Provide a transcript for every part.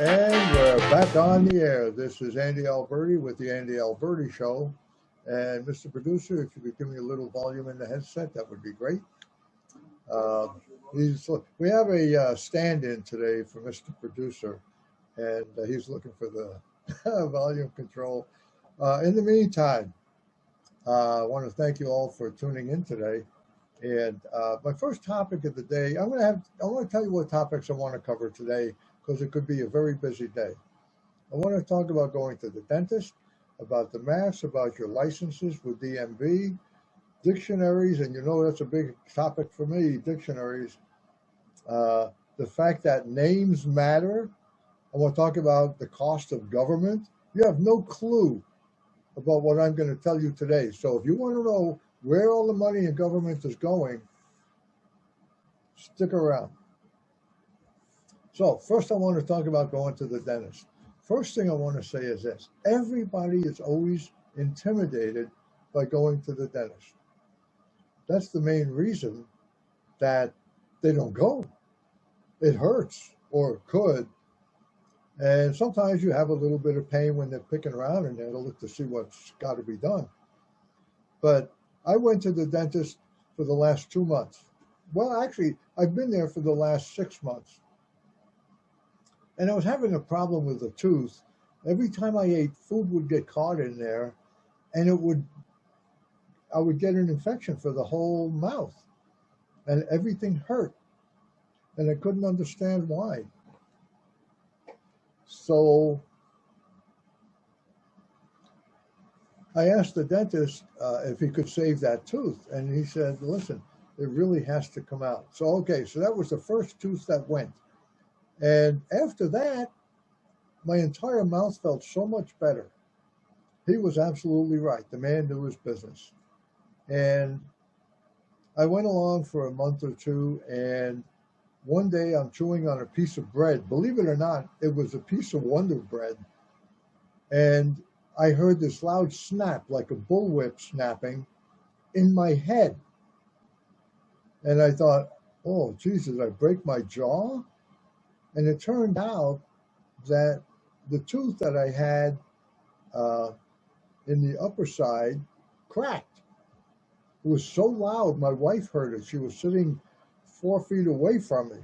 And we're back on the air. This is Andy Alberti with the Andy Alberti Show. And Mr. Producer, if you could give me a little volume in the headset, that would be great. Uh, we have a stand-in today for Mr. Producer, and he's looking for the volume control. In the meantime, I want to thank you all for tuning in today. And my first topic of the day, I want to tell you what topics I want to cover today because it could be a very busy day. I want to talk about going to the dentist, about the maths, about your licenses with DMV, dictionaries, and you know that's a big topic for me, dictionaries. The fact that names matter. I want to talk about the cost of government. You have no clue about what I'm going to tell you today. So if you want to know where all the money in government is going, stick around. So first I want to talk about going to the dentist. First thing I want to say is this. Everybody is always intimidated by going to the dentist. That's the main reason that they don't go. It hurts or it could. And sometimes you have a little bit of pain when they're picking around in there to look to see what's got to be done. But I went to the dentist for the last 2 months. Well, actually, I've been there for the last 6 months. And I was having a problem with the tooth. Every time I ate, food would get caught in there, and I would get an infection for the whole mouth, and everything hurt, and I couldn't understand why. So I asked the dentist if he could save that tooth, and he said, "Listen, it really has to come out." So okay, so that was the first tooth that went, and after that, my entire mouth felt so much better. He was absolutely right. The man knew his business. And I went along for a month or two, and one day I'm chewing on a piece of bread. Believe it or not, it was a piece of Wonder Bread. And I heard this loud snap, like a bullwhip snapping, in my head. And I thought, oh, Jesus, I break my jaw? And it turned out that the tooth that I had uh, in the upper side cracked. It was so loud, my wife heard it. She was sitting 4 feet away from me.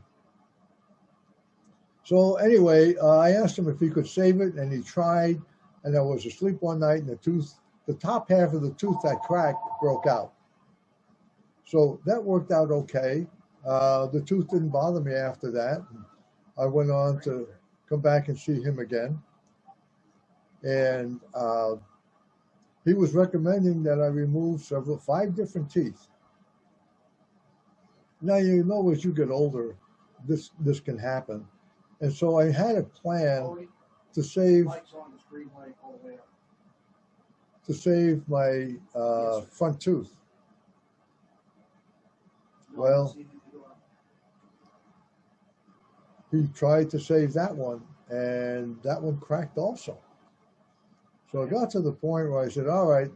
So anyway, I asked him if he could save it, and he tried. And I was asleep one night, and the top half of the tooth that cracked broke out. So that worked out okay. The tooth didn't bother me after that. I went on to come back and see him again. And he was recommending that I remove 5 different teeth. Now, you know, as you get older, this can happen. And so I had a plan to save my front tooth. Well, he tried to save that one, and that one cracked also. So I got to the point where I said, all right,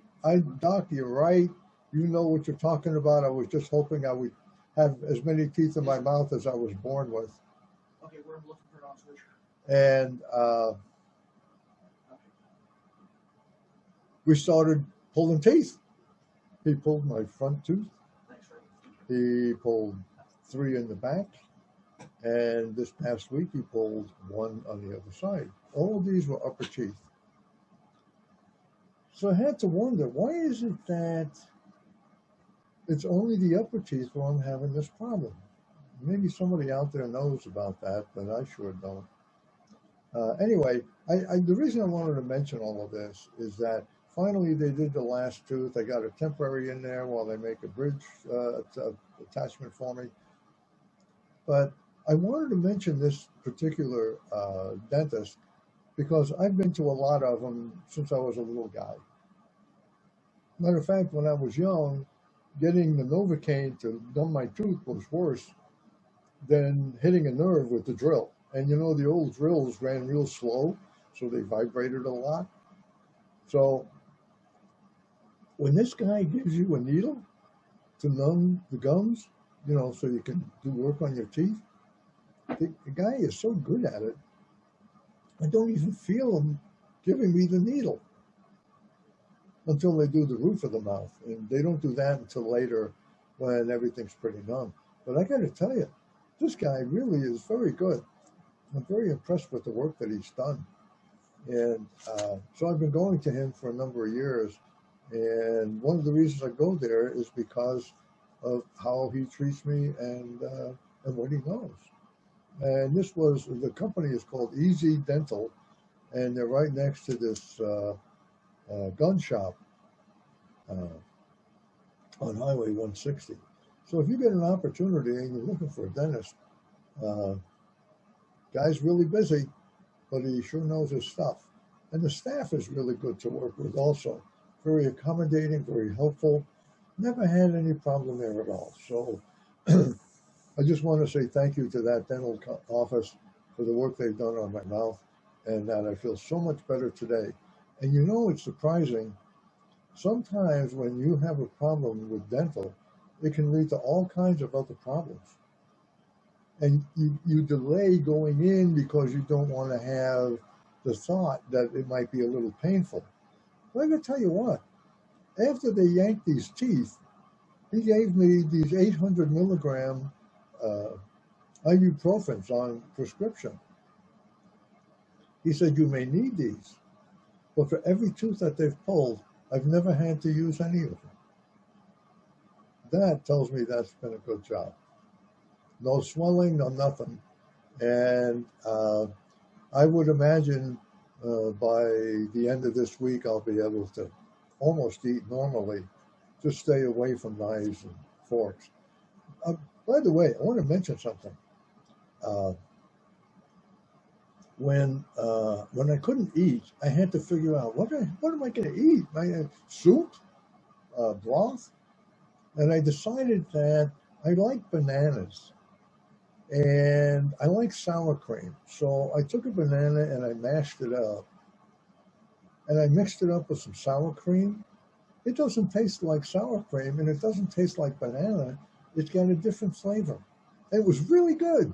Doc, you're right. You know what you're talking about. I was just hoping I would have as many teeth in my mouth as I was born with. Okay, we're looking for it on switch. And we started pulling teeth. He pulled my front tooth. He pulled 3 in the back. And this past week, he pulled 1 on the other side. All of these were upper teeth. So I had to wonder, why is it that it's only the upper teeth where I'm having this problem? Maybe somebody out there knows about that, but I sure don't. Anyway, the reason I wanted to mention all of this is that finally they did the last tooth. I got a temporary in there while they make a bridge attachment for me. But I wanted to mention this particular dentist because I've been to a lot of them since I was a little guy. Matter of fact, when I was young, getting the Novocaine to numb my tooth was worse than hitting a nerve with the drill. And you know, the old drills ran real slow, so they vibrated a lot. So when this guy gives you a needle to numb the gums, you know, so you can do work on your teeth, the guy is so good at it. I don't even feel them giving me the needle until they do the roof of the mouth. And they don't do that until later when everything's pretty numb. But I got to tell you, this guy really is very good. I'm very impressed with the work that he's done. And so I've been going to him for a number of years. And one of the reasons I go there is because of how he treats me and what he knows. And the company is called Easy Dental, and they're right next to this gun shop uh, on Highway 160. So if you get an opportunity and you're looking for a dentist, uh, guy's really busy, but he sure knows his stuff. And the staff is really good to work with also. Very accommodating, very helpful. Never had any problem there at all. So I just want to say thank you to that dental office for the work they've done on my mouth, and that I feel so much better today. And you know, it's surprising. Sometimes when you have a problem with dental, it can lead to all kinds of other problems. And you delay going in because you don't want to have the thought that it might be a little painful. But I gotta tell you what, after they yanked these teeth, he gave me these 800 milligram uh, ibuprofens on prescription. He said, you may need these, but for every tooth that they've pulled, I've never had to use any of them. That tells me that's been a good job. No swelling, no nothing. And I would imagine by the end of this week, I'll be able to almost eat normally. Just stay away from knives and forks. Uh, by the way, I want to mention something. Uh, when I couldn't eat, I had to figure out what am I going to eat? Soup, broth, and I decided that I like bananas and I like sour cream. So I took a banana and I mashed it up and I mixed it up with some sour cream. It doesn't taste like sour cream and it doesn't taste like banana. It's got a different flavor. It was really good.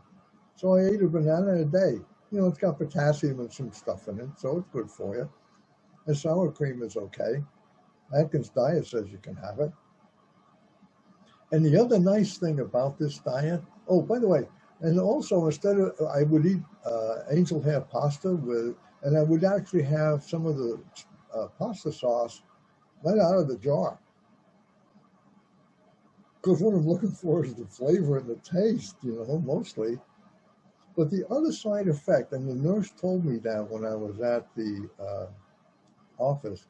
So I ate a banana a day. You know, it's got potassium and some stuff in it, so it's good for you. And sour cream is okay. Atkins diet says you can have it. And the other nice thing about this diet, oh, by the way, and also instead of, I would eat angel hair pasta and I would actually have some of the pasta sauce right out of the jar. Because what I'm looking for is the flavor and the taste, mostly. But the other side effect, and the nurse told me that when I was at the office,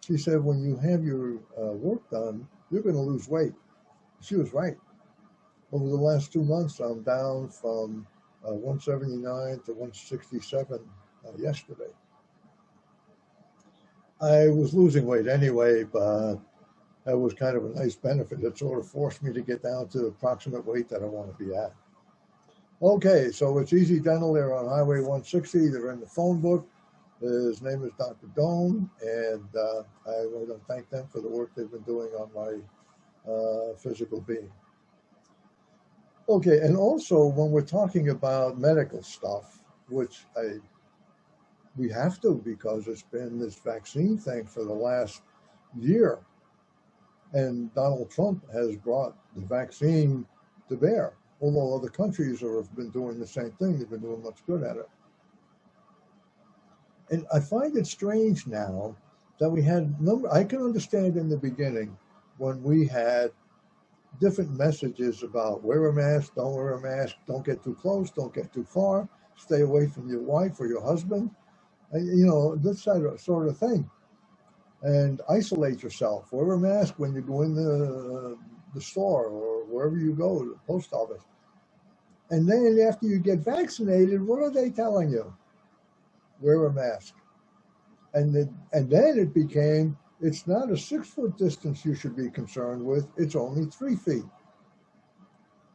she said, when you have your work done, you're going to lose weight. She was right. Over the last 2 months, I'm down from 179 to 167 yesterday. I was losing weight anyway, but that was kind of a nice benefit. It sort of forced me to get down to the approximate weight that I want to be at. Okay, so it's Easy Dental. They're on Highway 160. They're in the phone book. His name is Dr. Doan, and I want to thank them for the work they've been doing on my physical being. Okay, and also when we're talking about medical stuff, which we have to because it's been this vaccine thing for the last year, and Donald Trump has brought the vaccine to bear. Although other countries have been doing the same thing, they've been doing much good at it. And I find it strange now that we had I can understand in the beginning when we had different messages about wear a mask, don't wear a mask, don't get too close, don't get too far, stay away from your wife or your husband, this sort of thing. And isolate yourself. Wear a mask when you go in the store or wherever you go, the post office. And then after you get vaccinated, what are they telling you? Wear a mask. And then it became, it's not a 6 foot distance you should be concerned with, it's only 3 feet.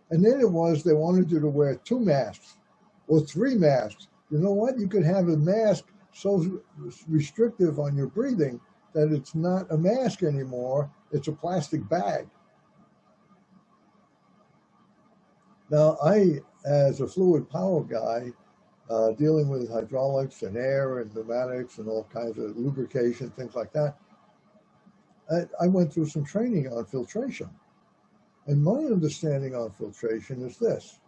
And then it was they wanted you to wear 2 masks or 3 masks. You know what? You could have a mask so restrictive on your breathing that it's not a mask anymore, it's a plastic bag. Now, I, as a fluid power guy, dealing with hydraulics and air and pneumatics and all kinds of lubrication, things like that. I went through some training on filtration. And my understanding on filtration is this.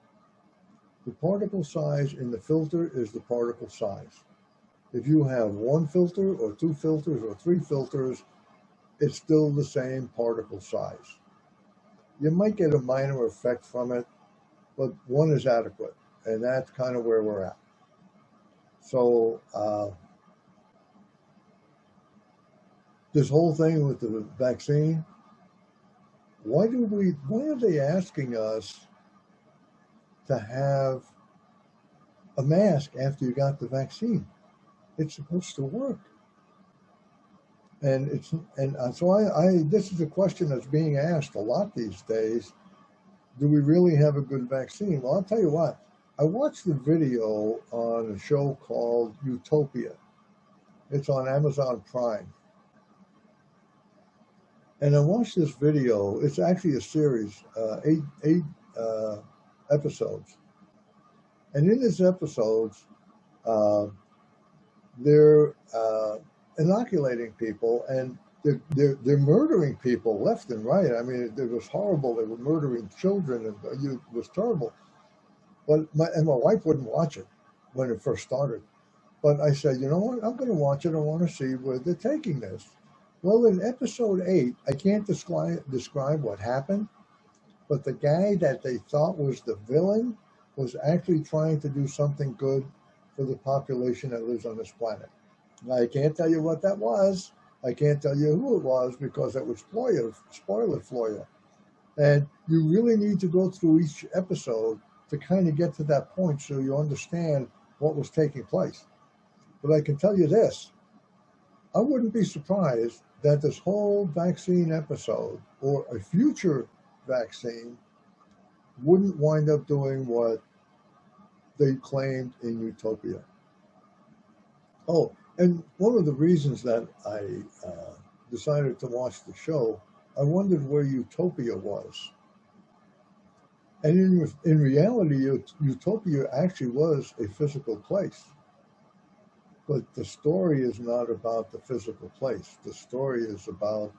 The particle size in the filter is the particle size. If you have one filter or two filters or three filters, it's still the same particle size. You might get a minor effect from it, but one is adequate. And that's kind of where we're at. So this whole thing with the vaccine, why are they asking us to have a mask after you got the vaccine? It's supposed to work. And so this is a question that's being asked a lot these days. Do we really have a good vaccine? Well, I'll tell you what, I watched the video on a show called Utopia. It's on Amazon Prime. And I watched this video. It's actually a series, eight episodes. And in these episodes, they're inoculating people, and they're murdering people left and right. I mean, it was horrible. They were murdering children, and it was terrible. But my wife wouldn't watch it when it first started. But I said, you know what? I'm going to watch it. I want to see where they're taking this. Well, in episode 8, I can't describe what happened, but the guy that they thought was the villain was actually trying to do something good for the population that lives on this planet. Now, I can't tell you what that was. I can't tell you who it was because that would spoil it for you. And you really need to go through each episode to kind of get to that point so you understand what was taking place. But I can tell you this. I wouldn't be surprised that this whole vaccine episode or a future vaccine wouldn't wind up doing what they claimed in Utopia. Oh, and one of the reasons that I decided to watch the show, I wondered where Utopia was. And in reality, Utopia actually was a physical place. But the story is not about the physical place. The story is about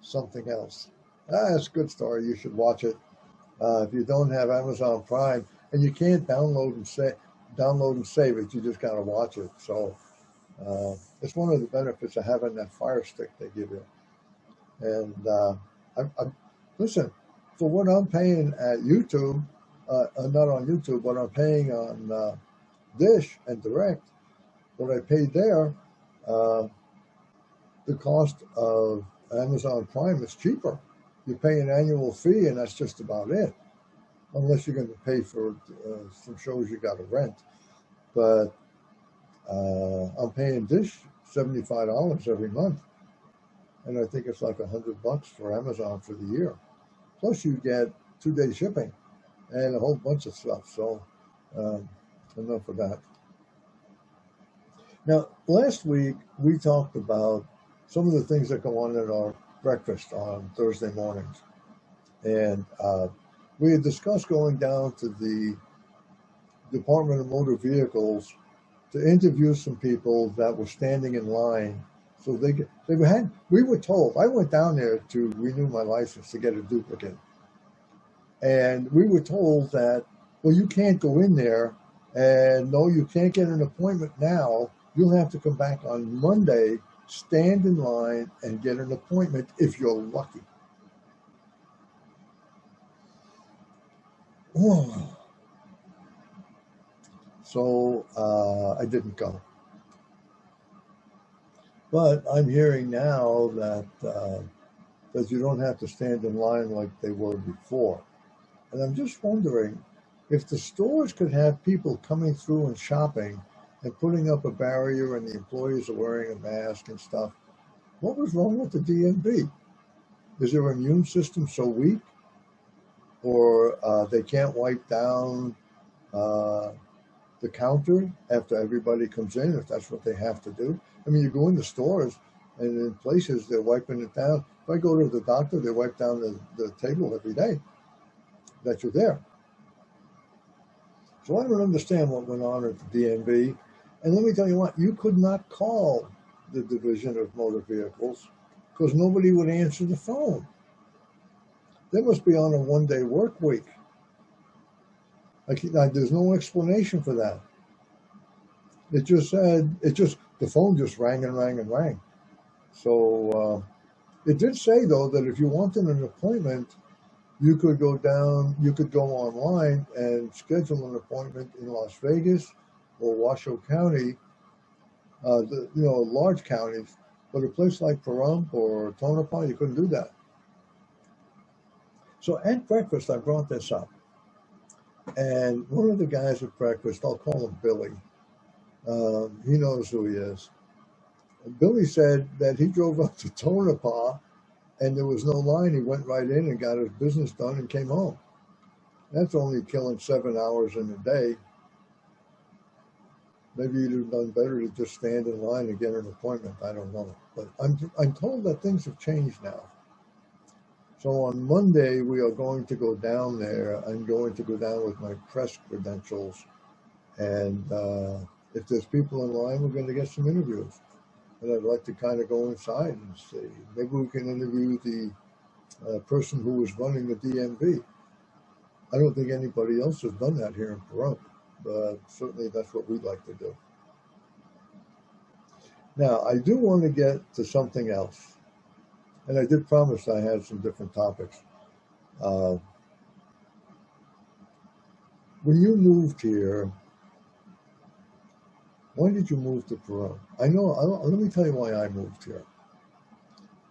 something else. It's a good story. You should watch it. If you don't have Amazon Prime, and you can't download and save it, you just gotta watch it. So it's one of the benefits of having that Fire Stick they give you. And listen, for what I'm paying at YouTube, not on YouTube, but I'm paying on Dish and Direct. What I paid there, the cost of Amazon Prime is cheaper. You pay an annual fee, and that's just about it, unless you're going to pay for some shows you got to rent. But I'm paying Dish $75 every month, and I think it's like $100 for Amazon for the year. Plus, you get 2-day shipping and a whole bunch of stuff. So enough of that. Now, last week, we talked about some of the things that go on in our breakfast on Thursday mornings. And we had discussed going down to the Department of Motor Vehicles to interview some people that were standing in line. So we were told, I went down there to renew my license to get a duplicate. And we were told that, well, you can't go in there, and no, you can't get an appointment now. You'll have to come back on Monday, stand in line, and get an appointment if you're lucky. Oh. So I didn't go. But I'm hearing now that you don't have to stand in line like they were before. And I'm just wondering if the stores could have people coming through and shopping and putting up a barrier and the employees are wearing a mask and stuff. What was wrong with the DMV? Is their immune system so weak? Or they can't wipe down the counter after everybody comes in, if that's what they have to do? I mean, you go into stores and in places they're wiping it down. If I go to the doctor, they wipe down the table every day that you're there. So I don't understand what went on at the DMV. And let me tell you what, you could not call the Division of Motor Vehicles because nobody would answer the phone. They must be on a one-day work week. There's no explanation for that. It just said, the phone just rang and rang and rang. So it did say, though, that if you wanted an appointment, you could go online and schedule an appointment in Las Vegas or Washoe County, large counties. But a place like Pahrump or Tonopah, you couldn't do that. So at breakfast, I brought this up. And one of the guys at breakfast, I'll call him Billy. He knows who he is. Billy said that he drove up to Tonopah and there was no line. He went right in and got his business done and came home. That's only killing 7 hours in a day. Maybe you'd have done better to just stand in line and get an appointment. I don't know. But I'm told that things have changed now. So on Monday, we are going to go down there. I'm going to go down with my press credentials. And if there's people in line, we're going to get some interviews. And I'd like to kind of go inside and see. Maybe we can interview the person who was running the DMV. I don't think anybody else has done that here in Pahrump, but certainly that's what we'd like to do. Now, I do want to get to something else. And I did promise I had some different topics. When you moved here, why did you move to Pahrump? Let me tell you why I moved here.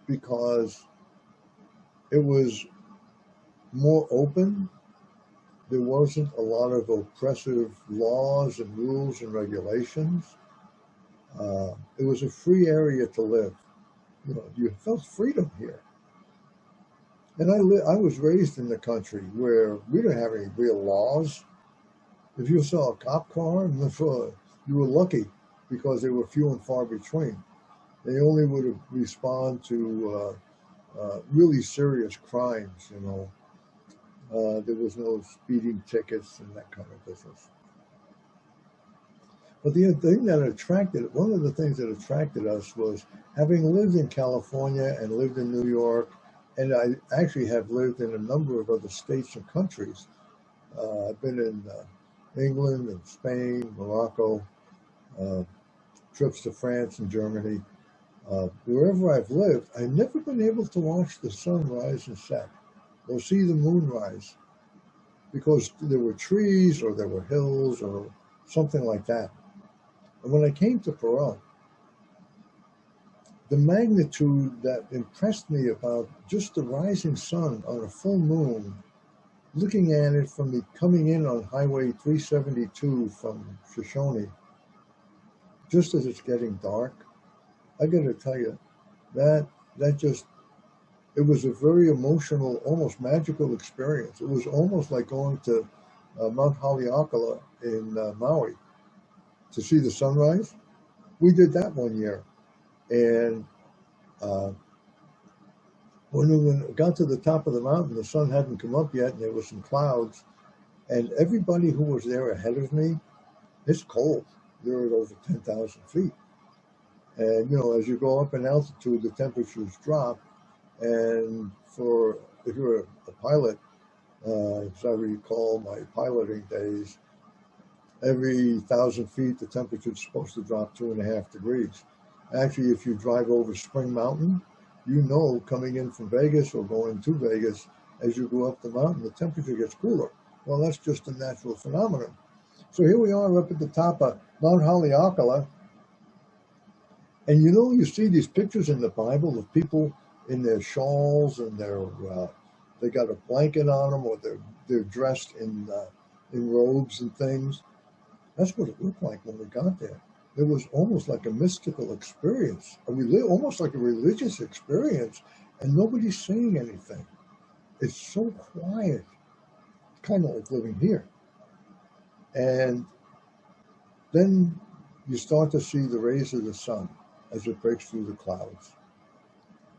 Because it was more open. There wasn't a lot of oppressive laws and rules and regulations. It was a free area to live. You felt freedom here. And I was raised in the country where we didn't have any real laws. If you saw a cop car, you were lucky because they were few and far between. They only would respond to really serious crimes, There was no speeding tickets and that kind of business. But one of the things that attracted us was having lived in California and lived in New York, and I actually have lived in a number of other states and countries. I've been in England and Spain, Morocco, trips to France and Germany. Wherever I've lived, I've never been able to watch the sun rise and set or see the moon rise because there were trees or there were hills or something like that. And when I came to Pahrump, the magnitude that impressed me about just the rising sun on a full moon, looking at it from coming in on Highway 372 from Shoshone, just as it's getting dark, I got to tell you, it was a very emotional, almost magical experience. It was almost like going to Mount Haleakala in Maui to see the sunrise. We did that one year. And when we got to the top of the mountain, the sun hadn't come up yet, and there were some clouds. And everybody who was there ahead of me, it's cold. They're at over 10,000 feet. And, as you go up in altitude, the temperatures drop. And if you're a pilot, as I recall my piloting days, every 1,000 feet, the temperature is supposed to drop 2.5 degrees. Actually, if you drive over Spring Mountain, coming in from Vegas or going to Vegas, as you go up the mountain, the temperature gets cooler. Well, that's just a natural phenomenon. So here we are up at the top of Mount Haleakala. And you see these pictures in the Bible of people in their shawls and they got a blanket on them, or they're dressed in robes and things. That's what it looked like when we got there. It was almost like a mystical experience, almost like a religious experience, and nobody's saying anything. It's so quiet, kind of like living here. And then you start to see the rays of the sun as it breaks through the clouds.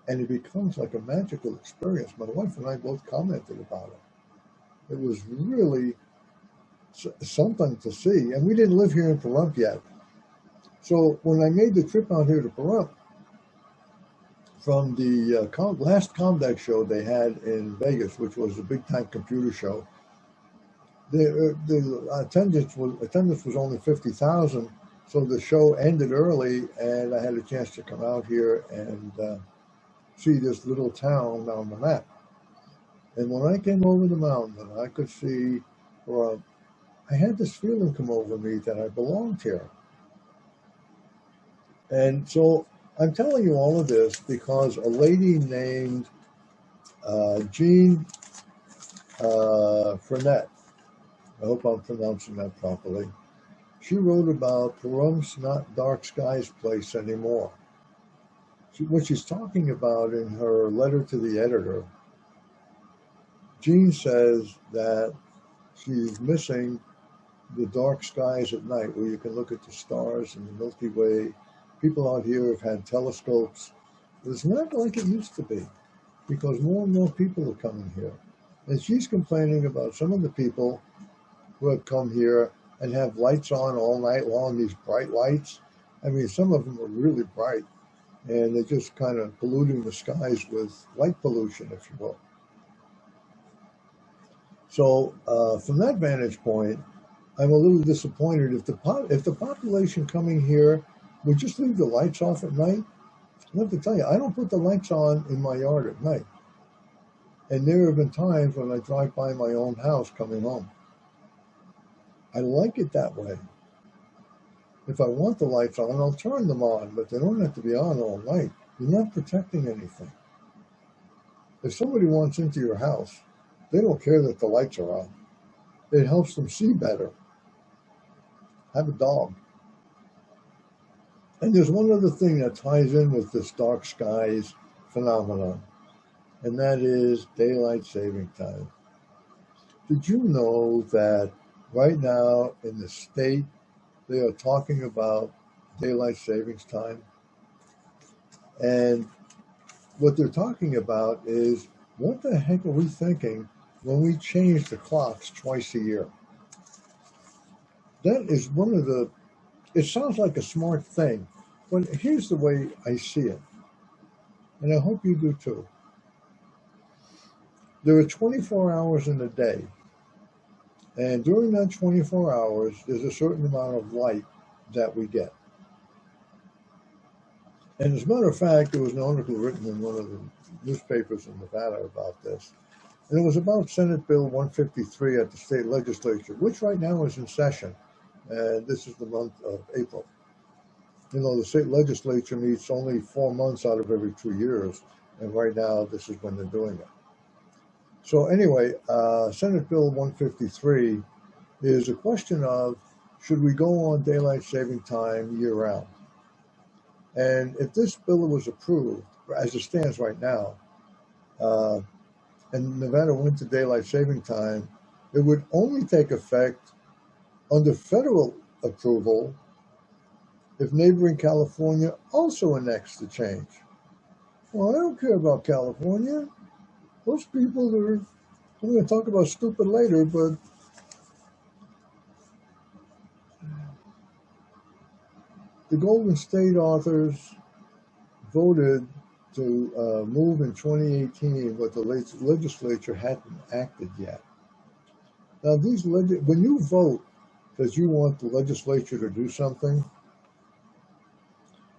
And it becomes like a magical experience. My wife and I both commented about it. It was really something to see. And we didn't live here in Pahrump yet. So when I made the trip out here to Pahrump, from the last Comdex show they had in Vegas, which was a big time computer show, the attendance was only 50,000. So the show ended early, and I had a chance to come out here and see this little town on the map. And when I came over the mountain and I could see, well, I had this feeling come over me that I belonged here. And so I'm telling you all of this because a lady named Jean Frenette, I hope I'm pronouncing that properly, she wrote about Pahrump's not dark skies place anymore. What she's talking about in her letter to the editor, Jean says that she's missing the dark skies at night where you can look at the stars and the Milky Way. People out here have had telescopes. It's not like it used to be because more and more people are coming here. And she's complaining about some of the people who have come here and have lights on all night long, these bright lights. I mean, some of them are really bright, and they're just kind of polluting the skies with light pollution, if you will. So from that vantage point, I'm a little disappointed. If the population coming here would just leave the lights off at night, I have to tell you, I don't put the lights on in my yard at night. And there have been times when I drive by my own house coming home. I like it that way. If I want the lights on, I'll turn them on, but they don't have to be on all night. You're not protecting anything. If somebody wants into your house, they don't care that the lights are on. It helps them see better. Have a dog. And there's one other thing that ties in with this dark skies phenomenon, and that is daylight saving time. Did you know that right now in the state, they are talking about daylight savings time? And what they're talking about is, what the heck are we thinking when we change the clocks twice a year? That is one of the, it sounds like a smart thing, but here's the way I see it, and I hope you do too. There are 24 hours in a day, and during that 24 hours, there's a certain amount of light that we get. And as a matter of fact, there was an article written in one of the newspapers in Nevada about this, and it was about Senate Bill 153 at the state legislature, which right now is in session, and this is the month of April. You know, the state legislature meets only 4 months out of every 2 years, and right now this is when they're doing it. So anyway, Senate Bill 153 is a question of, should we go on daylight saving time year-round? And if this bill was approved, as it stands right now, and Nevada went to daylight saving time, it would only take effect under federal approval if neighboring California also enacts the change. Well, I don't care about California. Those people are, I'm going to talk about stupid later, but the Golden State authors voted to move in 2018, but the legislature hadn't acted yet. Now, when you vote because you want the legislature to do something,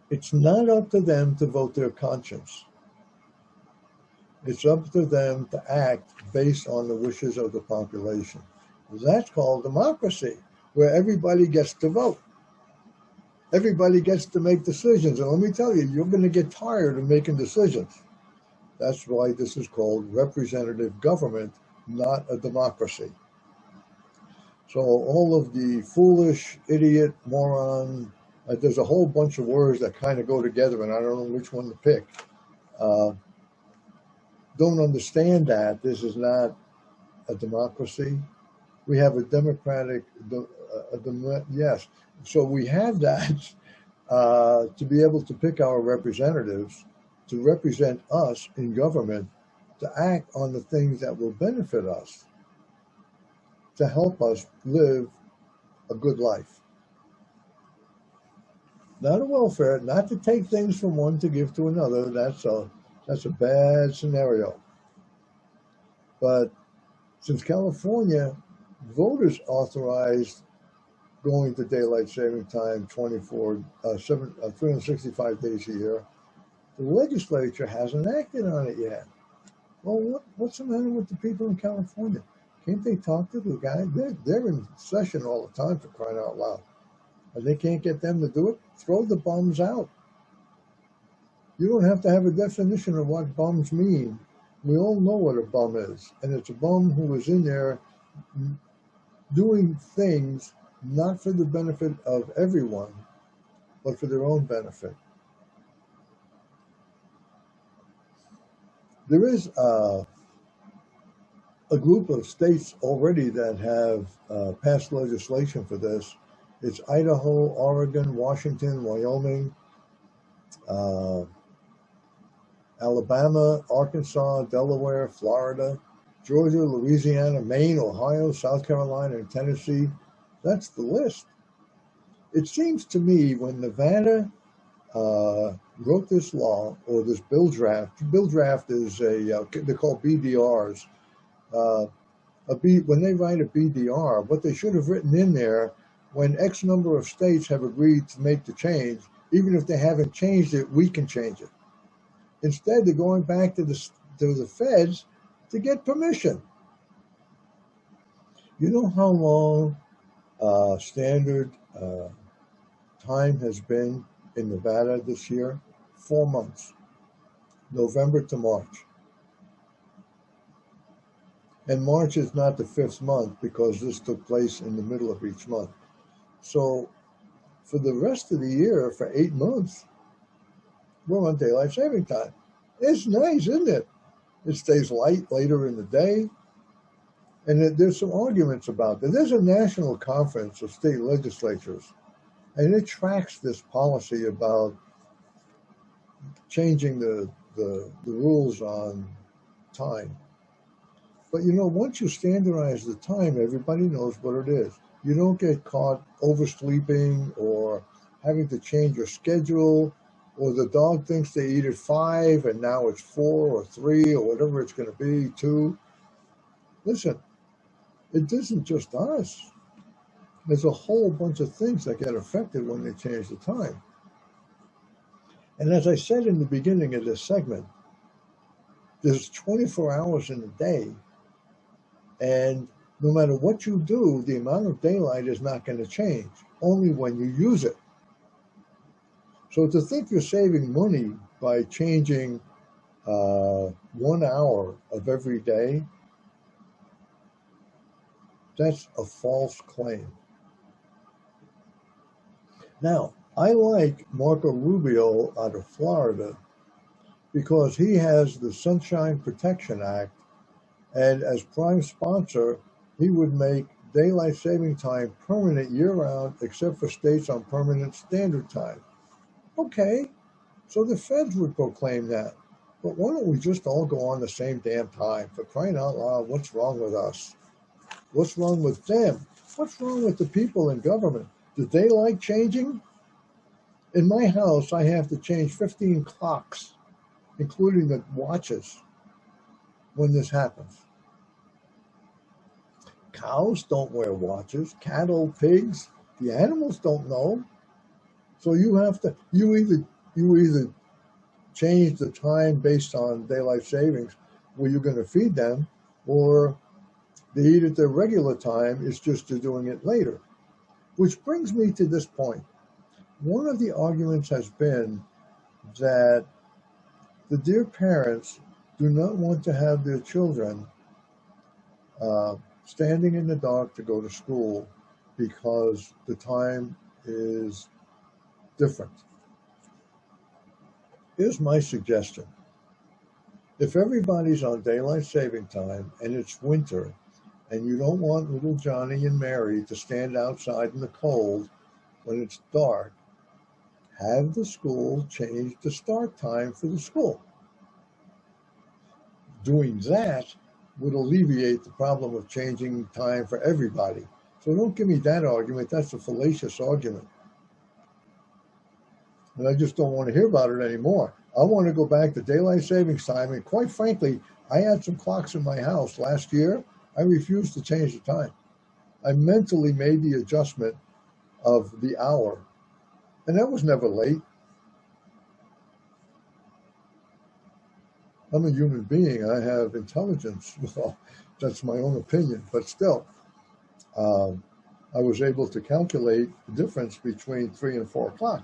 it's not up to them to vote their conscience. It's up to them to act based on the wishes of the population. That's called democracy, where everybody gets to vote. Everybody gets to make decisions. And let me tell you, you're going to get tired of making decisions. That's why this is called representative government, not a democracy. So all of the foolish, idiot, moron, there's a whole bunch of words that kind of go together, and I don't know which one to pick. Don't understand that this is not a democracy. We have a democratic, yes. So we have that to be able to pick our representatives to represent us in government, to act on the things that will benefit us. to help us live a good life. Not a welfare, not to take things from one to give to another. That's a bad scenario. But since California voters authorized going to daylight saving time 365 days a year, the legislature hasn't acted on it yet. Well, what's the matter with the people in California? Can't they talk to the guy? They're in session all the time, for crying out loud. And they can't get them to do it? Throw the bums out. You don't have to have a definition of what bums mean. We all know what a bum is. And it's a bum who is in there doing things not for the benefit of everyone, but for their own benefit. There is a group of states already that have passed legislation for this. It's Idaho, Oregon, Washington, Wyoming, uh, Alabama, Arkansas, Delaware, Florida, Georgia, Louisiana, Maine, Ohio, South Carolina, and Tennessee. That's the list. It seems to me when Nevada wrote this law or this bill draft is they're called BDRs. When they write a BDR, what they should have written in there, when X number of states have agreed to make the change, even if they haven't changed it, we can change it. Instead, they're going back to the feds to get permission. You know how long standard time has been in Nevada this year? 4 months, November to March. And March is not the 5th month because this took place in the middle of each month. So for the rest of the year, for 8 months, we're on daylight saving time. It's nice, isn't it? It stays light later in the day. And there's some arguments about that. There's a national conference of state legislatures, and it tracks this policy about changing the rules on time. But once you standardize the time, everybody knows what it is. You don't get caught oversleeping or having to change your schedule, or the dog thinks they eat at 5 and now it's 4 or 3 or whatever it's going to be, 2. Listen, it isn't just us. There's a whole bunch of things that get affected when they change the time. And as I said in the beginning of this segment, there's 24 hours in a day, and no matter what you do, the amount of daylight is not going to change, only when you use it. So to think you're saving money by changing 1 hour of every day, that's a false claim. Now, I like Marco Rubio out of Florida because he has the Sunshine Protection Act, and as prime sponsor, he would make daylight saving time permanent year-round except for states on permanent standard time. Okay, so the feds would proclaim that. But why don't we just all go on the same damn time? For crying out loud, what's wrong with us? What's wrong with them? What's wrong with the people in government? Do they like changing? In my house, I have to change 15 clocks, including the watches, when this happens. Cows don't wear watches. Cattle, pigs, the animals don't know. So you either change the time based on daylight savings where you're going to feed them, or they eat at their regular time. It's just they're doing it later. Which brings me to this point. One of the arguments has been that the dear parents do not want to have their children standing in the dark to go to school because the time is different. Here's my suggestion. If everybody's on daylight saving time and it's winter and you don't want little Johnny and Mary to stand outside in the cold when it's dark, have the school change the start time for the school. Doing that would alleviate the problem of changing time for everybody. So don't give me that argument. That's a fallacious argument. And I just don't want to hear about it anymore. I want to go back to daylight savings time. And quite frankly, I had some clocks in my house last year. I refused to change the time. I mentally made the adjustment of the hour. And that was never late. I'm a human being. I have intelligence. Well, that's my own opinion. But still, I was able to calculate the difference between 3 and 4 o'clock.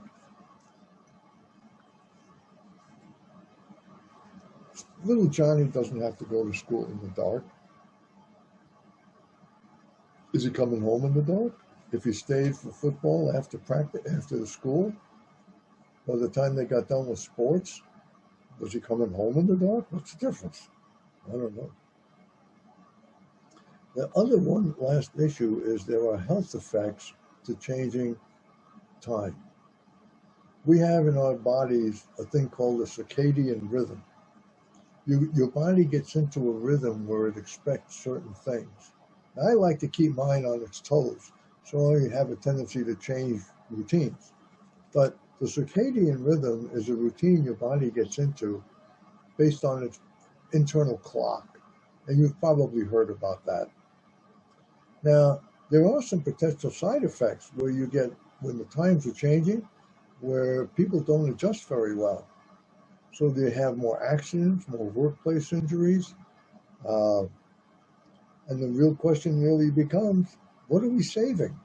Little Johnny doesn't have to go to school in the dark. Is he coming home in the dark? If he stayed for football after practice, after the school, by the time they got done with sports, was he coming home in the dark? What's the difference? I don't know. The other one last issue is there are health effects to changing time. We have in our bodies a thing called a circadian rhythm. Your body gets into a rhythm where it expects certain things. I like to keep mine on its toes, so I have a tendency to change routines. But the circadian rhythm is a routine your body gets into based on its internal clock. And you've probably heard about that. Now, there are some potential side effects where you get, when the times are changing, where people don't adjust very well. So they have more accidents, more workplace injuries. And the real question really becomes, what are we saving?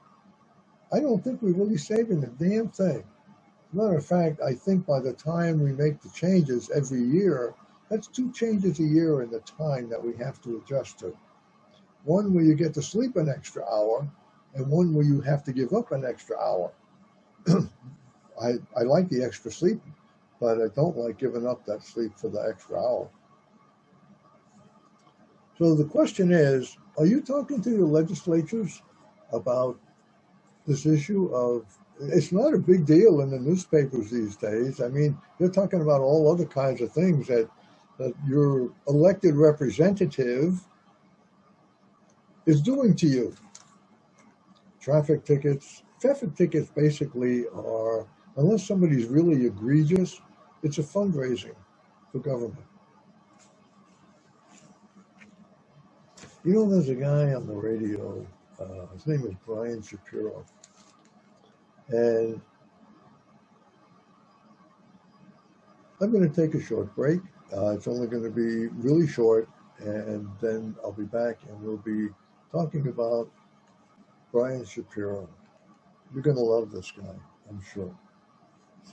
I don't think we're really saving a damn thing. As a matter of fact, I think by the time we make the changes every year, that's 2 changes a year in the time that we have to adjust to. One where you get to sleep an extra hour, and one where you have to give up an extra hour. I like the extra sleep, but I don't like giving up that sleep for the extra hour. So the question is, are you talking to your legislatures about this issue of, it's not a big deal in the newspapers these days. I mean, they're talking about all other kinds of things that your elected representative is doing to you. Traffic tickets. Traffic tickets basically are, unless somebody's really egregious, it's a fundraising for government. You know, there's a guy on the radio, his name is Brian Shapiro. And I'm going to take a short break. It's only going to be really short, and then I'll be back and we'll be talking about Brian Shapiro. You're going to love this guy, I'm sure.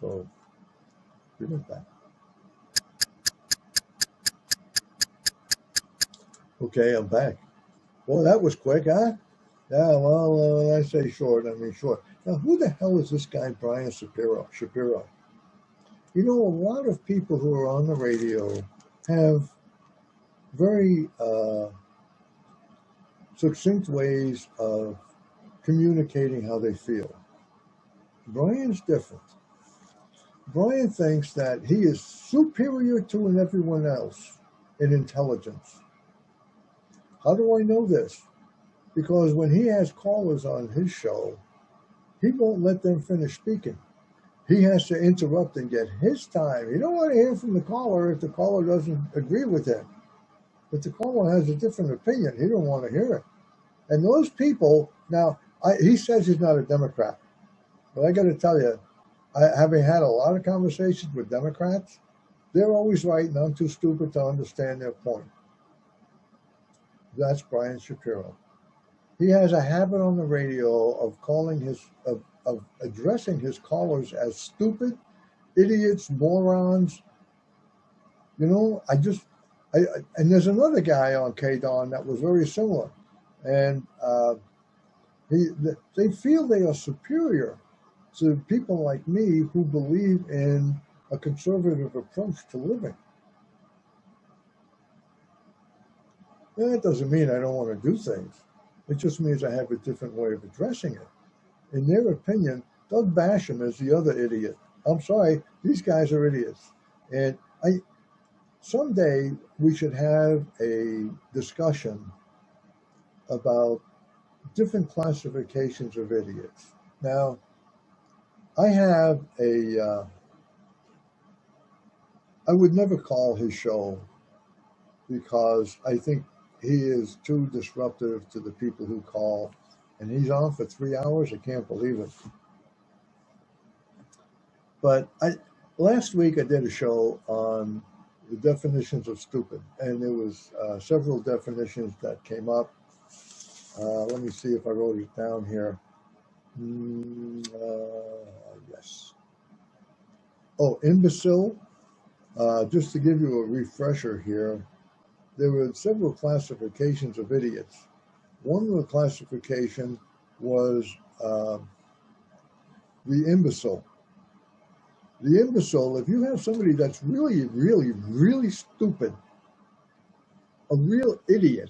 So, be right back. Okay, I'm back. Well, that was quick, huh? Yeah, well, when I say short, I mean short. Now, who the hell is this guy, Brian Shapiro? You know, a lot of people who are on the radio have very succinct ways of communicating how they feel. Brian's different. Brian thinks that he is superior to everyone else in intelligence. How do I know this? Because when he has callers on his show, he won't let them finish speaking. He has to interrupt and get his time. You don't want to hear from the caller if the caller doesn't agree with him. But the caller has a different opinion. He don't want to hear it. And those people, now, he says he's not a Democrat. But I got to tell you, having had a lot of conversations with Democrats, they're always right, and I'm too stupid to understand their point. That's Brian Shapiro. He has a habit on the radio of calling of addressing his callers as stupid, idiots, morons. You know, and there's another guy on KDON that was very similar, and they feel they are superior to people like me who believe in a conservative approach to living. That doesn't mean I don't want to do things. It just means I have a different way of addressing it. In their opinion, Doug Basham is the other idiot. I'm sorry, these guys are idiots. And Someday we should have a discussion about different classifications of idiots. Now, I have I would never call his show because I think he is too disruptive to the people who call. And he's on for 3 hours. I can't believe it. But last week I did a show on the definitions of stupid, and there was several definitions that came up. Let me see if I wrote it down here. Yes. Oh, imbecile. Just to give you a refresher here, there were several classifications of idiots. One of the classification was the imbecile. The imbecile, if you have somebody that's really, really, really stupid, a real idiot,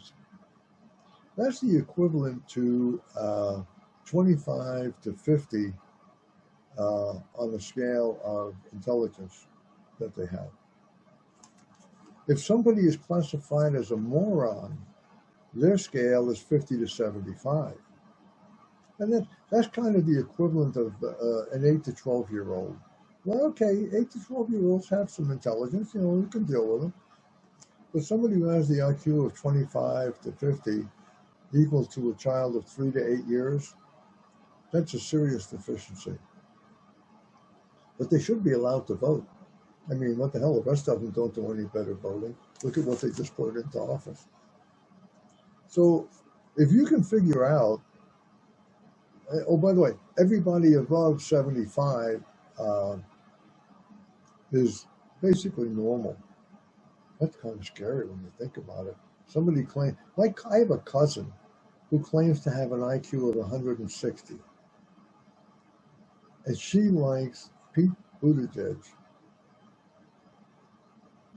that's the equivalent to 25 to 50 on the scale of intelligence that they have. If somebody is classified as a moron, their scale is 50 to 75. And that's kind of the equivalent of an 8 to 12-year-old. Well, okay, 8 to 12-year-olds have some intelligence, you can deal with them. But somebody who has the IQ of 25 to 50 equal to a child of 3 to 8 years, that's a serious deficiency. But they should be allowed to vote. I mean, what the hell? The rest of them don't do any better voting. Look at what they just put into office. So if you can figure out, oh, by the way, everybody above 75 is basically normal. That's kind of scary when you think about it. Somebody claims, like I have a cousin who claims to have an IQ of 160. And she likes Pete Buttigieg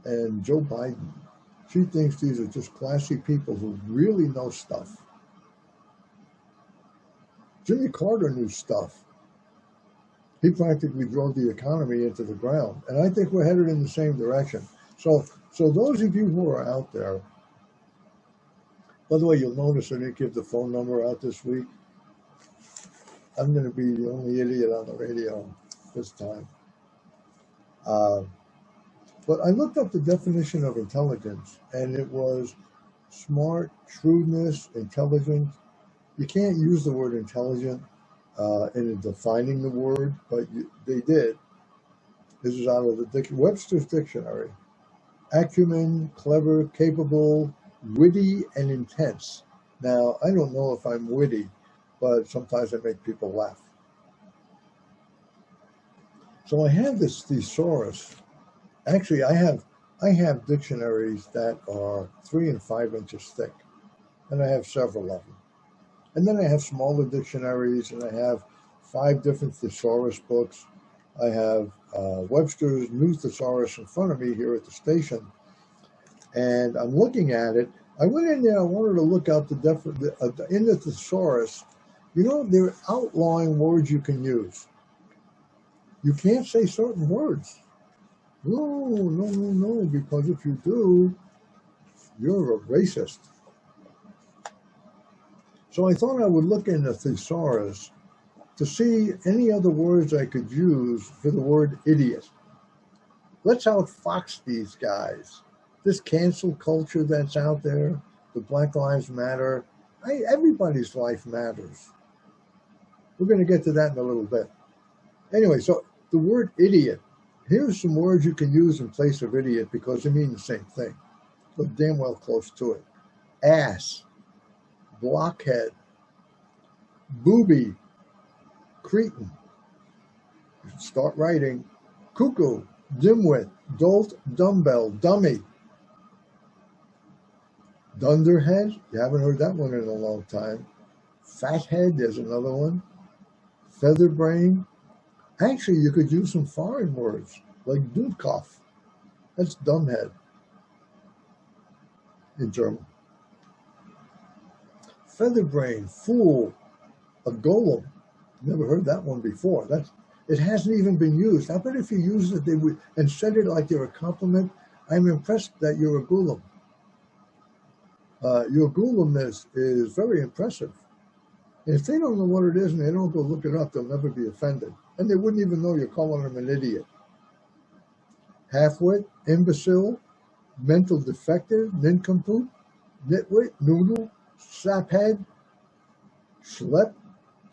and Joe Biden. She thinks these are just classy people who really know stuff. Jimmy Carter knew stuff. He practically drove the economy into the ground. And I think we're headed in the same direction. So those of you who are out there, by the way, you'll notice I didn't give the phone number out this week. I'm going to be the only idiot on the radio this time. But I looked up the definition of intelligence, and it was smart, shrewdness, intelligent. You can't use the word intelligent in defining the word, but they did. This is out of the Webster's Dictionary. Acumen, clever, capable, witty, and intense. Now, I don't know if I'm witty, but sometimes I make people laugh. So I have this thesaurus. Actually, I have dictionaries that are 3 and 5 inches thick, and I have several of them. And then I have smaller dictionaries, and I have 5 different thesaurus books. I have Webster's new thesaurus in front of me here at the station, and I'm looking at it. I went in there. I wanted to look out in the thesaurus. There are outlawing words you can use. You can't say certain words. No, because if you do, you're a racist. So I thought I would look in the thesaurus to see any other words I could use for the word idiot. Let's outfox these guys. This cancel culture that's out there, the Black Lives Matter, everybody's life matters. We're going to get to that in a little bit. Anyway, so the word idiot. Here's some words you can use in place of idiot because they mean the same thing, but damn well close to it. Ass, blockhead, booby, cretin. You should start writing. Cuckoo, dimwit, dolt, dumbbell, dummy. Dunderhead, you haven't heard that one in a long time. Fathead, there's another one. Featherbrain. Actually, you could use some foreign words like Dudkopf. That's dumbhead in German. Featherbrain, fool, a golem. Never heard that one before. It hasn't even been used. I bet if you used it, they would and said it like they're a compliment. I'm impressed that you're a golem. Your golemness is very impressive. And if they don't know what it is and they don't go look it up, they'll never be offended. And they wouldn't even know you're calling them an idiot. Halfwit, imbecile, mental defective, nincompoop, nitwit, noodle, saphead, schlep,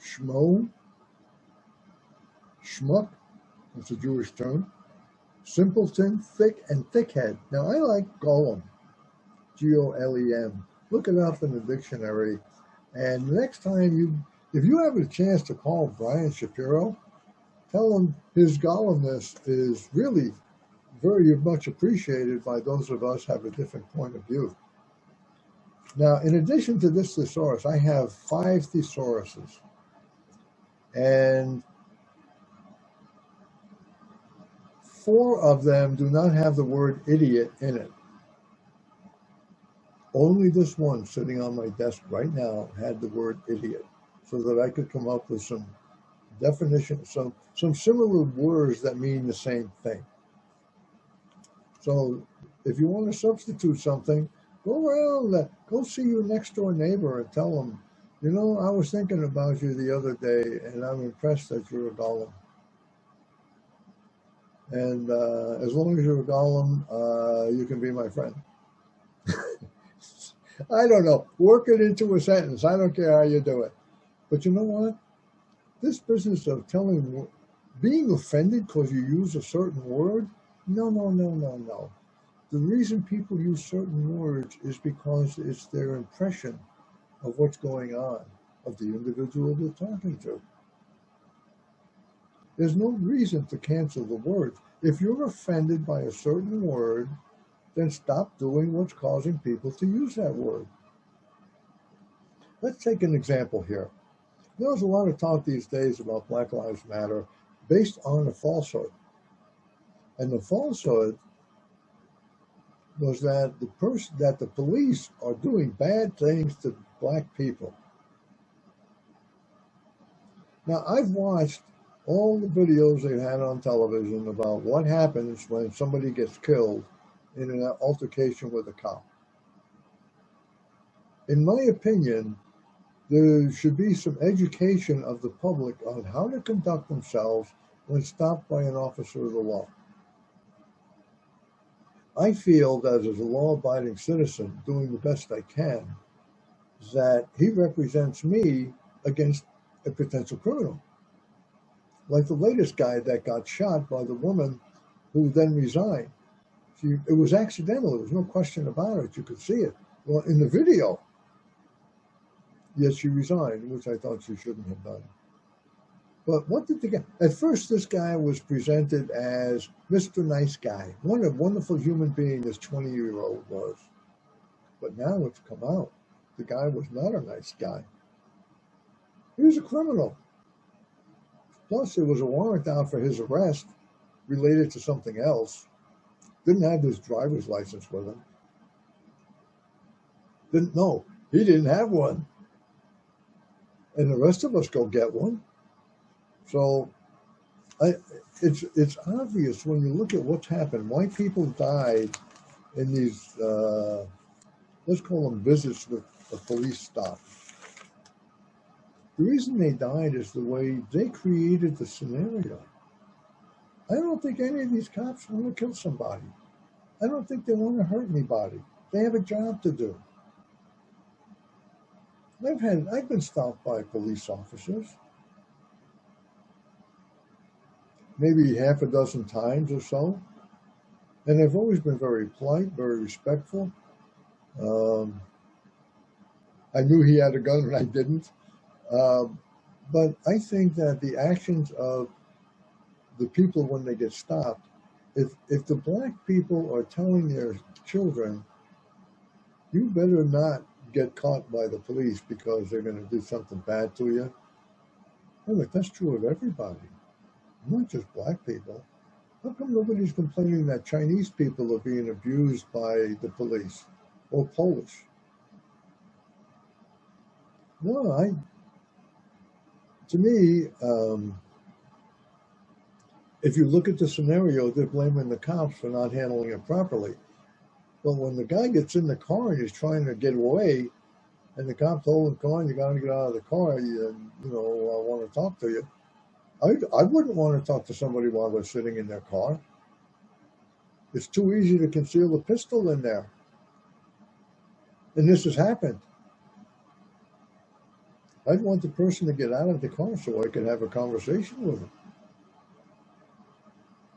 schmo, schmuck, that's a Jewish term, simpleton, thick, and thickhead. Now, I like golem, Golem. Look it up in the dictionary. And next time if you have a chance to call Brian Shapiro, tell him his golemness is really very much appreciated by those of us who have a different point of view. Now, in addition to this thesaurus, I have 5 thesauruses. And 4 of them do not have the word idiot in it. Only this one sitting on my desk right now had the word idiot, so that I could come up with some definition, some similar words that mean the same thing. So if you want to substitute something, go around, go see your next door neighbor and tell them, I was thinking about you the other day and I'm impressed that you're a golem. And as long as you're a golem, you can be my friend. I don't know. Work it into a sentence. I don't care how you do it. But you know what? This business of being offended because you use a certain word, no. The reason people use certain words is because it's their impression of what's going on, of the individual they're talking to. There's no reason to cancel the words. If you're offended by a certain word, then stop doing what's causing people to use that word. Let's take an example here. There's a lot of talk these days about Black Lives Matter based on a falsehood. And the falsehood was that the police are doing bad things to black people. Now, I've watched all the videos they've had on television about what happens when somebody gets killed in an altercation with a cop. In my opinion, there should be some education of the public on how to conduct themselves when stopped by an officer of the law. I feel that as a law-abiding citizen doing the best I can, that he represents me against a potential criminal. Like the latest guy that got shot by the woman who then resigned. It was accidental. There was no question about it. You could see it. Well, in the video, yes, she resigned, which I thought she shouldn't have done. But what did the guy? At first, this guy was presented as Mr. Nice Guy. What a wonderful human being this 20-year-old was. But now it's come out. The guy was not a nice guy. He was a criminal. Plus, there was a warrant out for his arrest related to something else. Didn't have his driver's license with him. He didn't have one. And the rest of us go get one. So it's obvious when you look at what's happened, why people died in these, let's call them visits with a police stop. The reason they died is the way they created the scenario. I don't think any of these cops want to kill somebody. I don't think they want to hurt anybody. They have a job to do. I've been stopped by police officers. Maybe half a dozen times or so. And they've always been very polite, very respectful. I knew he had a gun and I didn't. But I think that the actions of the people when they get stopped, if the black people are telling their children, you better not get caught by the police because they're going to do something bad to you. Well, that's true of everybody, not just black people. How come nobody's complaining that Chinese people are being abused by the police or Polish? No, to me, If you look at the scenario, they're blaming the cops for not handling it properly. But when the guy gets in the car and he's trying to get away, and the cops hold him, "Come on, you got to get out of the car. I want to talk to you." I wouldn't want to talk to somebody while they're sitting in their car. It's too easy to conceal a pistol in there. And this has happened. I'd want the person to get out of the car so I could have a conversation with him.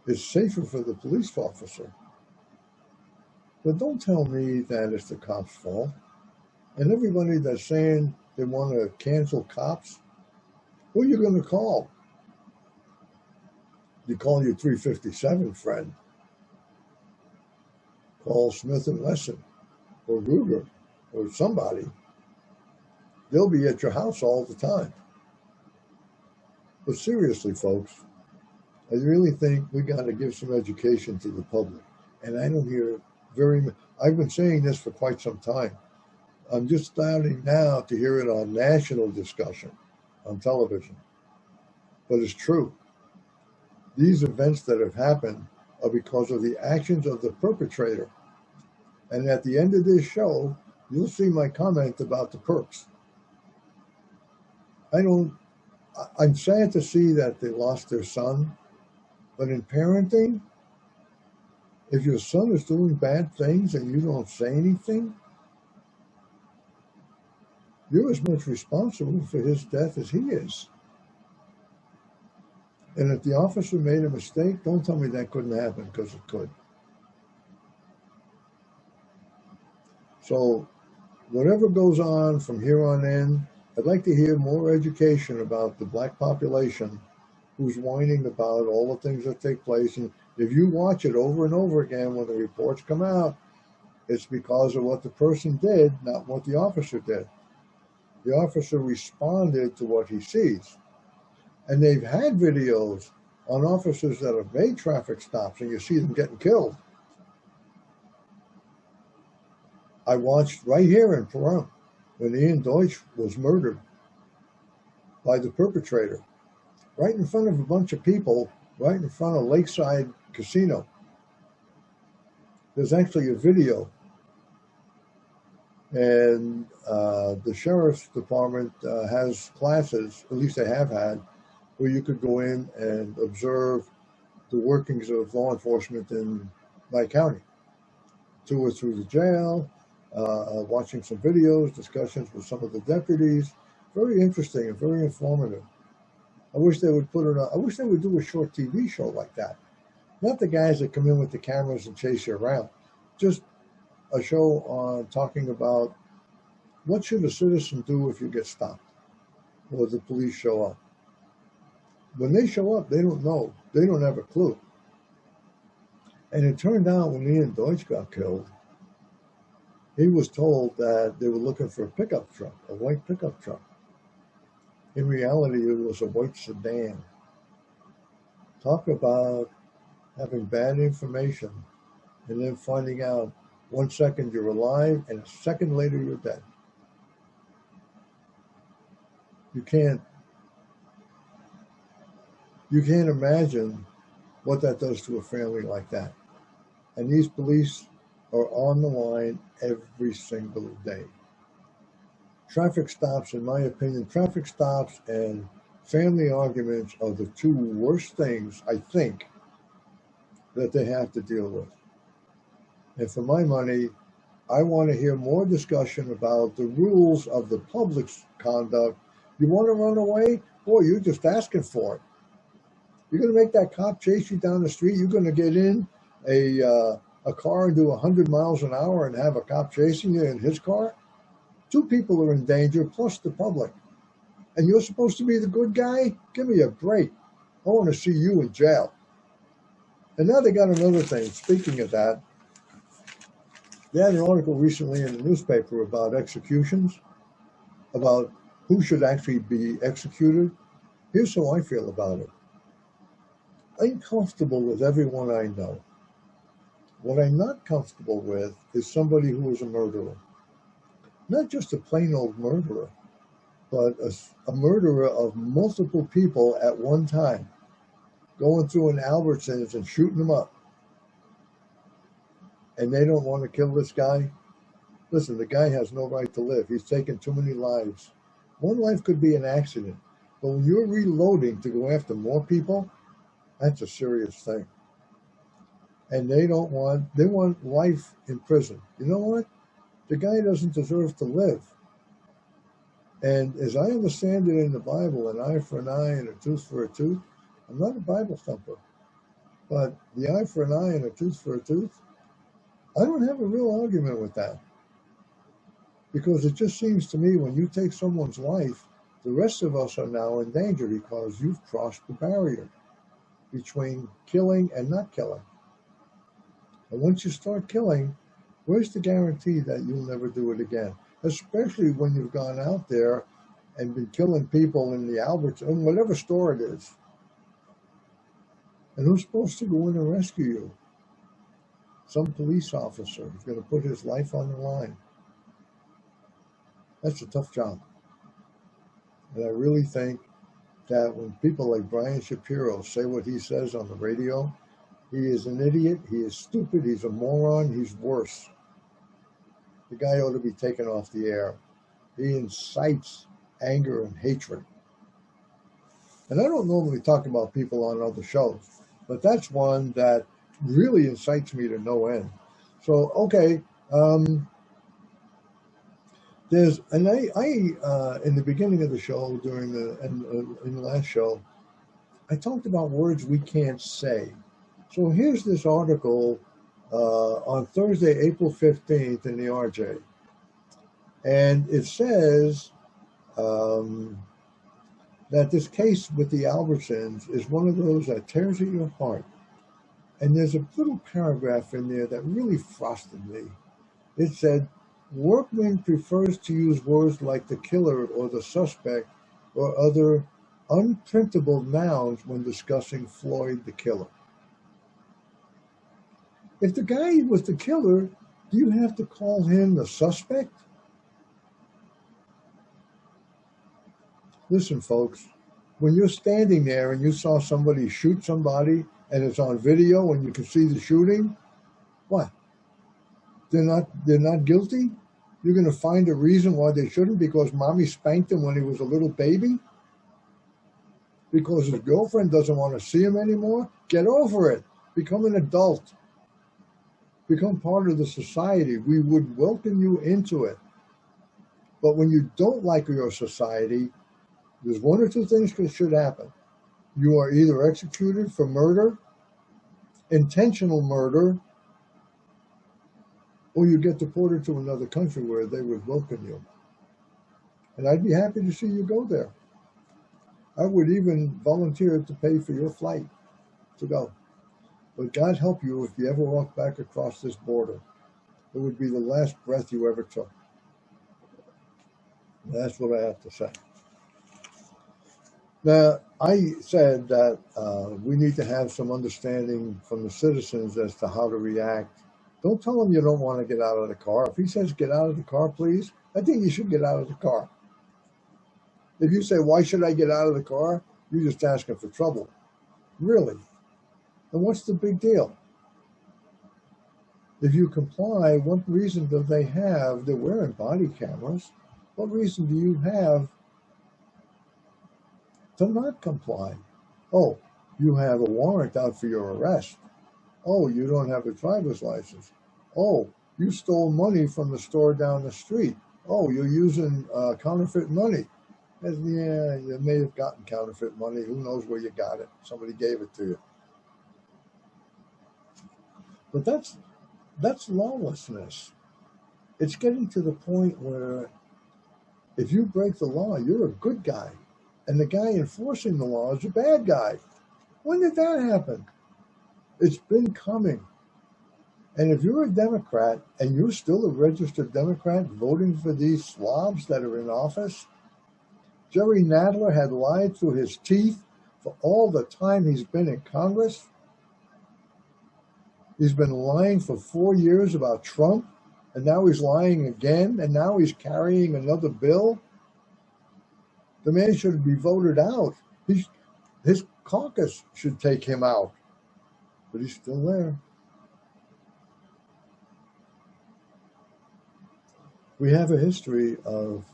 It's safer for the police officer. But don't tell me that it's the cops' fault. And everybody that's saying they want to cancel cops, who are you going to call? You call your 357 friend. Call Smith & Wesson or Ruger or somebody. They'll be at your house all the time. But seriously, folks, I really think we got to give some education to the public. And I don't hear very much. I've been saying this for quite some time. I'm just starting now to hear it on national discussion on television. But it's true. These events that have happened are because of the actions of the perpetrator. And at the end of this show, you'll see my comment about the perps. I'm sad to see that they lost their son, but in parenting, if your son is doing bad things and you don't say anything, you're as much responsible for his death as he is. And if the officer made a mistake, don't tell me that couldn't happen, because it could. So whatever goes on from here on in, I'd like to hear more education about the black population who's whining about all the things that take place. And if you watch it over and over again when the reports come out, it's because of what the person did, not what the officer did. The officer responded to what he sees. And they've had videos on officers that have made traffic stops and you see them getting killed. I watched right here in Pahrump when Ian Deutsch was murdered by the perpetrator, right in front of a bunch of people, right in front of Lakeside Casino. There's actually a video. And the sheriff's department has classes, at least they have had, where you could go in and observe the workings of law enforcement in my county. Tour through the jail, watching some videos, discussions with some of the deputies. Very interesting and very informative. I wish they would I wish they would do a short TV show like that. Not the guys that come in with the cameras and chase you around. Just a show on talking about what should a citizen do if you get stopped or the police show up. When they show up, they don't know. They don't have a clue. And it turned out when Ian Deutsch got killed, he was told that they were looking for a pickup truck, a white pickup truck. In reality, it was a white sedan. Talk about having bad information and then finding out 1 second you're alive and a second later you're dead. You can't imagine what that does to a family like that. And these police are on the line every single day. Traffic stops, in my opinion, traffic stops and family arguments are the two worst things, I think, that they have to deal with. And for my money, I want to hear more discussion about the rules of the public's conduct. You want to run away? Boy, you're just asking for it. You're going to make that cop chase you down the street. You're going to get in a car and do 100 miles an hour and have a cop chasing you in his car? Two people are in danger, plus the public. And you're supposed to be the good guy? Give me a break. I want to see you in jail. And now they got another thing. Speaking of that, they had an article recently in the newspaper about executions, about who should actually be executed. Here's how I feel about it. I'm comfortable with everyone I know. What I'm not comfortable with is somebody who is a murderer. Not just a plain old murderer, but a murderer of multiple people at one time. going through an Albertsons and shooting them up, and they don't want to kill this guy. Listen, the guy has no right to live. He's taken too many lives. One life could be an accident, but when you're reloading to go after more people, that's a serious thing. And they want life in prison. You know what? The guy doesn't deserve to live. And as I understand it in the Bible, an eye for an eye and a tooth for a tooth, I'm not a Bible thumper, but the eye for an eye and a tooth for a tooth, I don't have a real argument with that. Because it just seems to me when you take someone's life, the rest of us are now in danger because you've crossed the barrier between killing and not killing. And once you start killing, where's the guarantee that you'll never do it again? Especially when you've gone out there and been killing people in the Alberts, in whatever store it is. And who's supposed to go in and rescue you? Some police officer who's going to put his life on the line. That's a tough job. And I really think that when people like Brian Shapiro say what he says on the radio, he is an idiot, he is stupid, he's a moron, he's worse. The guy ought to be taken off the air. He incites anger and hatred. And I don't normally talk about people on other shows, but that's one that really incites me to no end. So, okay, there's, and I in the beginning of the show, in the last show, I talked about words we can't say. So here's this article on Thursday, April 15th in the RJ. And it says that this case with the Albertsons is one of those that tears at your heart. And there's a little paragraph in there that really frosted me. It said, Workman prefers to use words like the killer or the suspect or other unprintable nouns when discussing Floyd the killer. If the guy was the killer, do you have to call him the suspect? Listen, folks, when you're standing there and you saw somebody shoot somebody and it's on video and you can see the shooting, what? They're not guilty? You're going to find a reason why they shouldn't because mommy spanked him when he was a little baby? Because his girlfriend doesn't want to see him anymore? Get over it. Become an adult. Become part of the society. We would welcome you into it. But when you don't like your society, there's one or two things that should happen. You are either executed for murder, intentional murder, or you get deported to another country where they would welcome you. And I'd be happy to see you go there. I would even volunteer to pay for your flight to go. But God help you if you ever walk back across this border. It would be the last breath you ever took. And that's what I have to say. Now, I said that we need to have some understanding from the citizens as to how to react. Don't tell him you don't want to get out of the car. If he says, get out of the car, please, I think you should get out of the car. If you say, why should I get out of the car? You're just asking for trouble. Really? And what's the big deal? If you comply, what reason do they have? They're wearing body cameras. What reason do you have to not comply? Oh, you have a warrant out for your arrest. Oh, you don't have a driver's license. Oh, you stole money from the store down the street. Oh, you're using counterfeit money. Yeah, you may have gotten counterfeit money. Who knows where you got it? Somebody gave it to you. But that's lawlessness. It's getting to the point where if you break the law, you're a good guy. And the guy enforcing the law is a bad guy. When did that happen? It's been coming. And if you're a Democrat and you're still a registered Democrat voting for these slobs that are in office, Jerry Nadler had lied through his teeth for all the time he's been in Congress. He's been lying for 4 years about Trump, and now he's lying again, and now he's carrying another bill. The man should be voted out. His caucus should take him out, but he's still there. We have a history of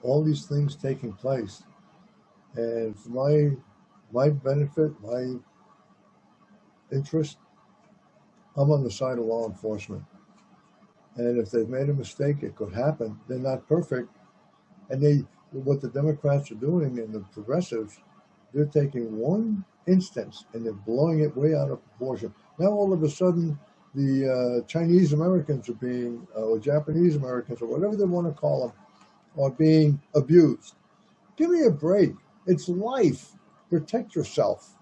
all these things taking place, and for my benefit, my interest, I'm on the side of law enforcement. And if they've made a mistake, it could happen. They're not perfect, and what the Democrats are doing and the progressives, they're taking one instance and they're blowing it way out of proportion. Now all of a sudden, the Chinese Americans are being, or Japanese Americans, or whatever they want to call them, are being abused. Give me a break. It's life. Protect yourself.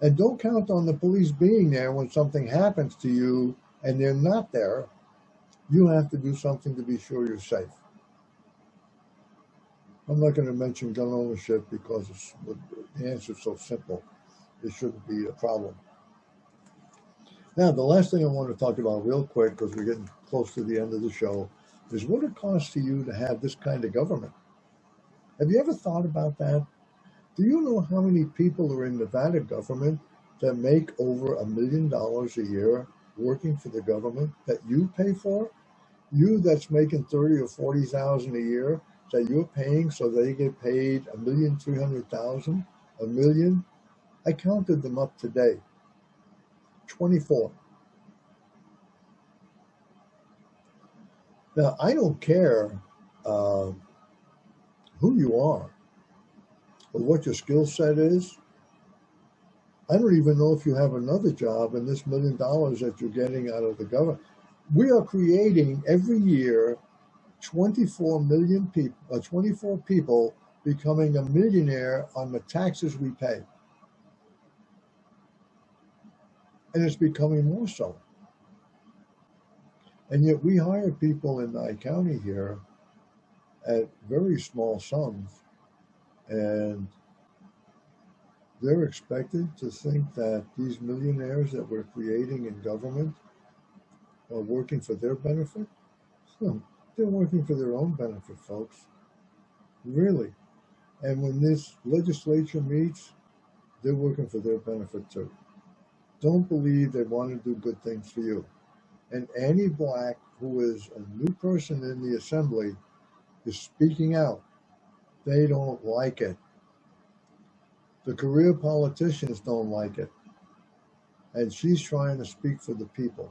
And don't count on the police being there when something happens to you and they're not there. You have to do something to be sure you're safe. I'm not going to mention gun ownership because the answer is so simple. It shouldn't be a problem. Now, the last thing I want to talk about real quick, because we're getting close to the end of the show, is what it costs to you to have this kind of government. Have you ever thought about that? Do you know how many people are in Nevada government that make over $1 million a year working for the government that you pay for? You that's making 30 or 40,000 a year that you're paying, so they get paid 1,300,000, a million. I counted them up today. 24. Now I don't care who you are or what your skill set is. I don't even know if you have another job in this $1 million that you're getting out of the government. We are creating every year 24 million people, 24 people becoming a millionaire on the taxes we pay. And it's becoming more so. And yet we hire people in Nye County here at very small sums, and they're expected to think that these millionaires that we're creating in government are working for their benefit. No, they're working for their own benefit, folks. Really. And when this legislature meets, they're working for their benefit too. Don't believe they want to do good things for you. And Annie Black, who is a new person in the assembly, is speaking out. They don't like it. The career politicians don't like it. And she's trying to speak for the people.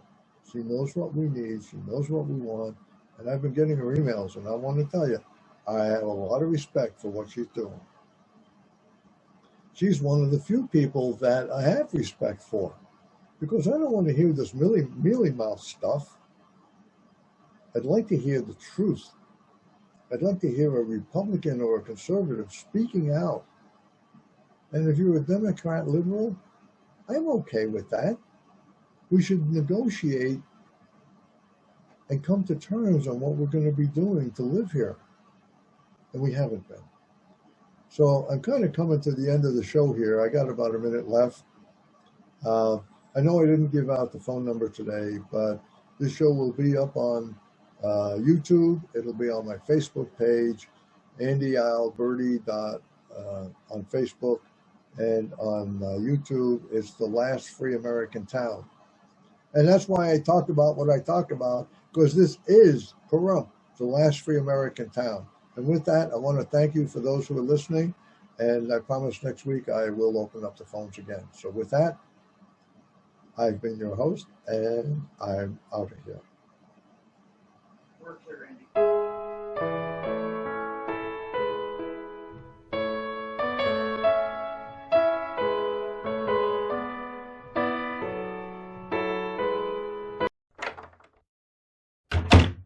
She knows what we need. She knows what we want. And I've been getting her emails, and I want to tell you, I have a lot of respect for what she's doing. She's one of the few people that I have respect for, because I don't want to hear this mealy mouth stuff. I'd like to hear the truth. I'd like to hear a Republican or a conservative speaking out. And if you're a Democrat liberal, I'm okay with that. We should negotiate and come to terms on what we're going to be doing to live here. And we haven't been. So I'm kind of coming to the end of the show here. I got about a minute left. I know I didn't give out the phone number today, but this show will be up on YouTube. It'll be on my Facebook page, Andy Alberti on Facebook, and on YouTube, it's The Last Free American Town. And that's why I talked about what I talked about, because this is Pahrump, the last free American town. And with that, I want to thank you for those who are listening. And I promise next week I will open up the phones again. So with that, I've been your host, and I'm out of here.